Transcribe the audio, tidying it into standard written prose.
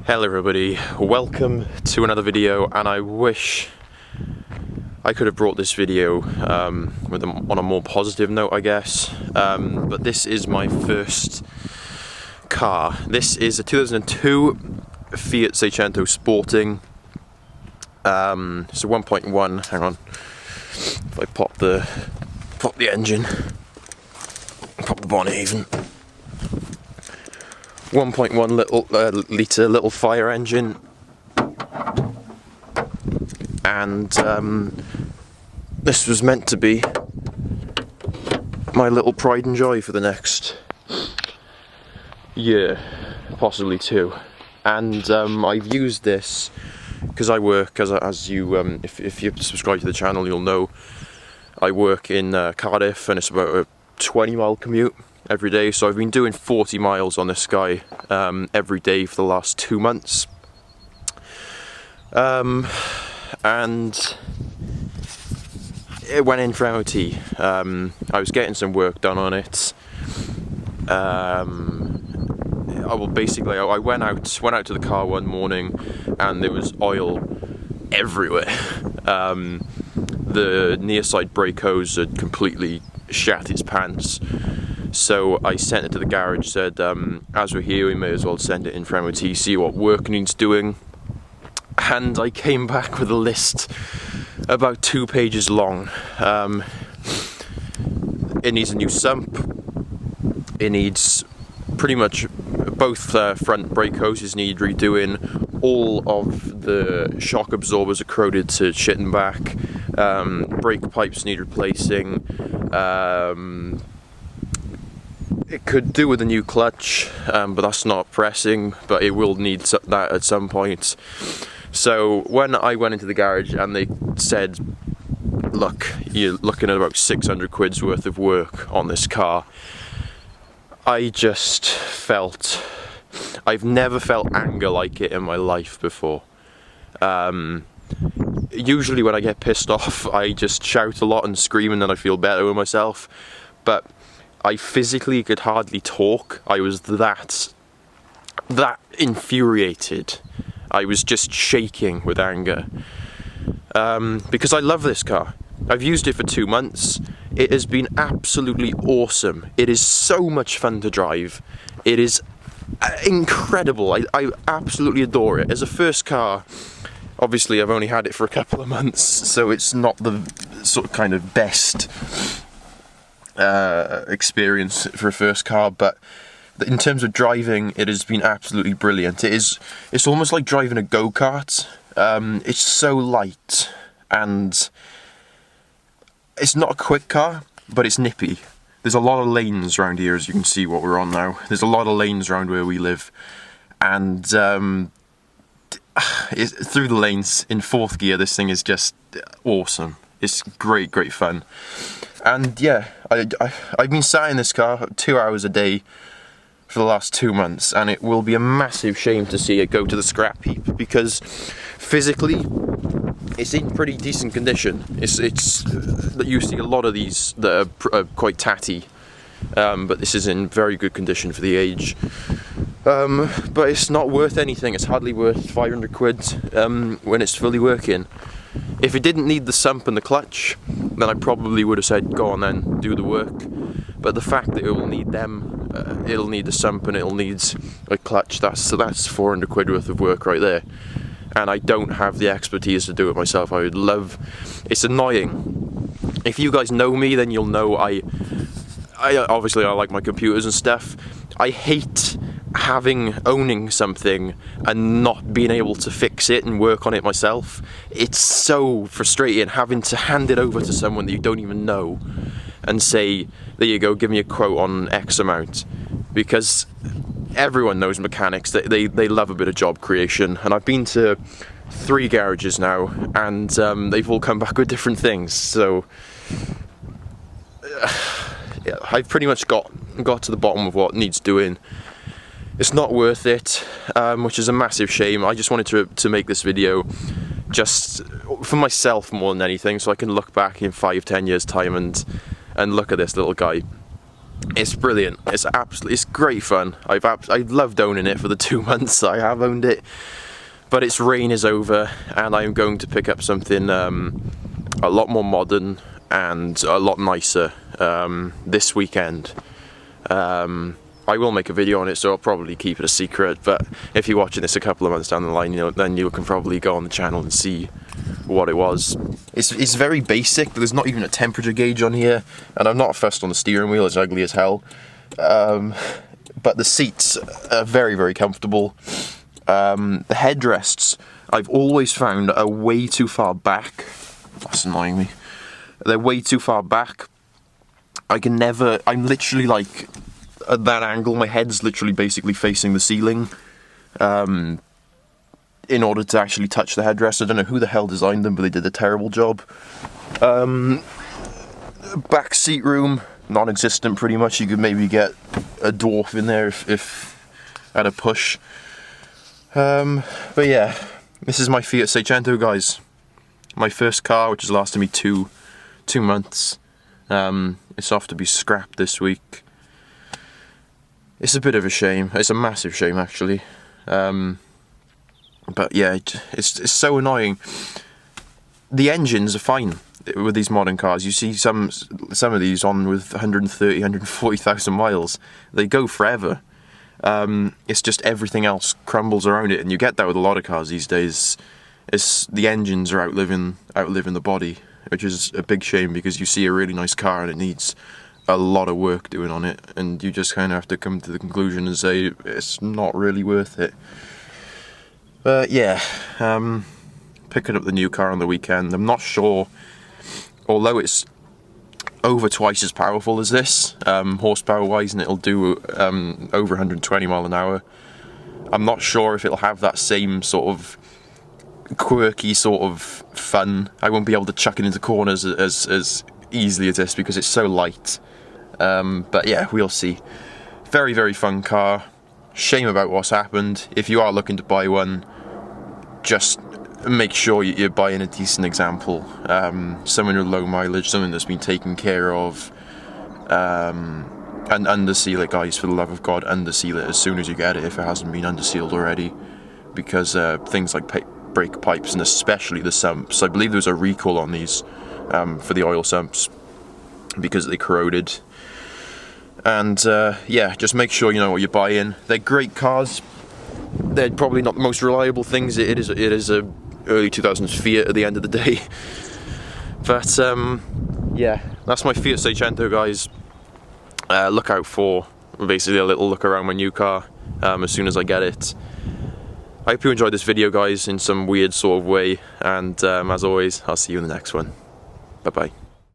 Hello everybody, welcome to another video, and I wish I could have brought this video on a more positive note, I guess, but this is my first car. This is a 2002 Fiat Seicento Sporting. It's a 1.1, hang on, if I pop the engine, pop the bonnet even. 1.1 litre little fire engine, and this was meant to be my little pride and joy for the next year, possibly two. And I've used this because I work, as you if you subscribe to the channel, you'll know I work in Cardiff, and it's about a 20-mile commute every day, so I've been doing 40 miles on this guy every day for the last 2 months, and it went in for MOT. I was getting some work done on it. I went out to the car one morning, and there was oil everywhere. The near side brake hose had completely shat its pants. So I sent it to the garage, said, as we're here, we may as well send it in for MOT, see what work needs doing. And I came back with a list about 2 pages long. It needs a new sump. It needs pretty much both front brake hoses need redoing. All of the shock absorbers are corroded to shit and back. Brake pipes need replacing. It could do with a new clutch, but that's not pressing, but it will need that at some point. So when I went into the garage and they said, look, you're looking at about 600 quid's worth of work on this car, I just felt, I've never felt anger like it in my life before. Usually when I get pissed off, I just shout a lot and scream, and then I feel better with myself, but I physically could hardly talk. I was that infuriated. I was just shaking with anger. Because I love this car. I've used it for 2 months. It has been absolutely awesome. It is so much fun to drive. It is incredible. I absolutely adore it. As a first car, obviously I've only had it for a couple of months, so it's not the sort of kind of best experience for a first car, but in terms of driving, it has been absolutely brilliant. It's almost like driving a go-kart. It's so light, and it's not a quick car, but it's nippy. There's a lot of lanes around here, as you can see what we're on now. There's a lot of lanes around where we live, and through the lanes in 4th gear, this thing is just awesome. It's great fun. And yeah, I've been sat in this car 2 hours a day for the last 2 months, and it will be a massive shame to see it go to the scrap heap, because physically it's in pretty decent condition. It's you see a lot of these that are quite tatty, but this is in very good condition for the age. But it's not worth anything. It's hardly worth 500 quid when it's fully working. If it didn't need the sump and the clutch, then I probably would have said, go on then, do the work. But the fact that it will need them, it'll need the sump and it'll need a clutch, that's 400 quid worth of work right there. And I don't have the expertise to do it myself. I would love, it's annoying. If you guys know me, then you'll know I obviously I like my computers and stuff. I hate owning something and not being able to fix it and work on it myself. It's so frustrating having to hand it over to someone that you don't even know and say, there you go, give me a quote on X amount, because everyone knows mechanics, they love a bit of job creation, and I've been to 3 garages now, and they've all come back with different things. So yeah, I've pretty much got to the bottom of what needs doing. It's not worth it, which is a massive shame. I just wanted to make this video just for myself more than anything, so I can look back in 5-10 years time and look at this little guy. It's brilliant. It's great fun. I loved owning it for the 2 months I have owned it. But its reign is over, and I'm going to pick up something a lot more modern and a lot nicer this weekend. I will make a video on it, so I'll probably keep it a secret, but if you're watching this a couple of months down the line, then you can probably go on the channel and see what it was. It's very basic. There's not even a temperature gauge on here, and I'm not fussed on the steering wheel. It's ugly as hell. But the seats are very, very comfortable. The headrests, I've always found, are way too far back. That's annoying me. They're way too far back. I'm literally like, at that angle, my head's literally basically facing the ceiling in order to actually touch the headrest. I don't know who the hell designed them, but they did a terrible job. Back seat room, non-existent pretty much. You could maybe get a dwarf in there if at a push. But yeah, this is my Fiat Seicento, guys. My first car, which has lasted me two months. It's off to be scrapped this week. It's a bit of a shame. It's a massive shame, actually. But yeah, it's so annoying. The engines are fine with these modern cars. You see some of these on with 130, 140,000 miles. They go forever. It's just everything else crumbles around it, and you get that with a lot of cars these days. The engines are outliving the body, which is a big shame, because you see a really nice car and it needs a lot of work doing on it, and you just kind of have to come to the conclusion and say it's not really worth it. But yeah, picking up the new car on the weekend. I'm not sure, although it's over twice as powerful as this, horsepower wise, and it'll do over 120 mile an hour. I'm not sure if it'll have that same sort of quirky sort of fun. I won't be able to chuck it into corners as easily as this, because it's so light. But yeah, we'll see. Very, very fun car. Shame about what's happened. If you are looking to buy one, just make sure you're buying a decent example. Something with low mileage, something that's been taken care of. And underseal it, guys, for the love of God. Underseal it as soon as you get it, if it hasn't been undersealed already. Because things like brake pipes, and especially the sumps. I believe there was a recall on these for the oil sumps because they corroded. And yeah, just make sure you know what you're buying. They're great cars. They're probably not the most reliable things. It is a early 2000s Fiat at the end of the day. But yeah, that's my Fiat Seicento, guys. Look out for basically a little look around my new car as soon as I get it. I hope you enjoyed this video, guys, in some weird sort of way, and as always, I'll see you in the next one. Bye bye.